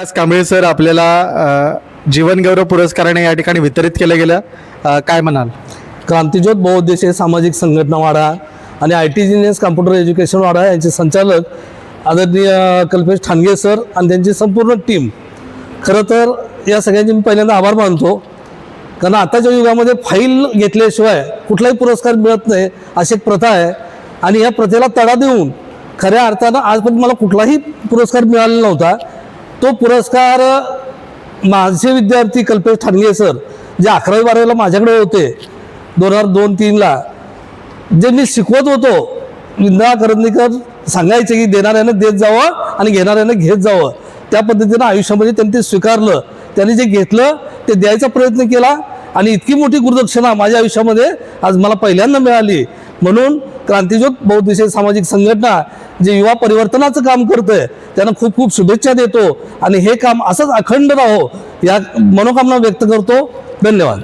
आज कांबळे सर आपल्याला जीवनगौरव पुरस्काराने या ठिकाणी वितरित केलं गेलं, काय म्हणाल? क्रांतिज्योत बहुउद्देशीय सामाजिक संघटना वाडा आणि IT इंजिनियर्स कॉम्प्युटर एज्युकेशन वाडा यांचे संचालक आदरणीय कल्पेश ठाणगे सर आणि त्यांची संपूर्ण टीम, खरं तर या सगळ्यांचे मी पहिल्यांदा आभार मानतो. कारण आताच्या युगामध्ये फाईल घेतल्याशिवाय कुठलाही पुरस्कार मिळत नाही अशी एक प्रथा आहे आणि या प्रथेला तडा देऊन खऱ्या अर्थानं आजपर्यंत मला कुठलाही पुरस्कार मिळालेला नव्हता. तो पुरस्कार माझे विद्यार्थी कल्पेश ठाणगे सर जे 11वी 12वीला माझ्याकडे होते 2002-03ला, जे मी शिकवत होतो, विंदा करंदीकर सांगायचे की देणाऱ्यानं देत जावं आणि घेणाऱ्यानं घेत जावं. त्या पद्धतीनं आयुष्यामध्ये त्यांनी ते स्वीकारलं. त्यांनी जे घेतलं ते द्यायचा प्रयत्न केला आणि इतकी मोठी गुरुदक्षिणा माझ्या आयुष्यामध्ये आज मला पहिल्यांदा मिळाली. म्हणून क्रांतिज्योत बहुउद्देशीय सामाजिक संघटना जे युवा परिवर्तनाचं काम करतंय त्यांना खूप खूप शुभेच्छा देतो आणि हे काम असंच अखंड राहो या मनोकामना व्यक्त करतो. धन्यवाद.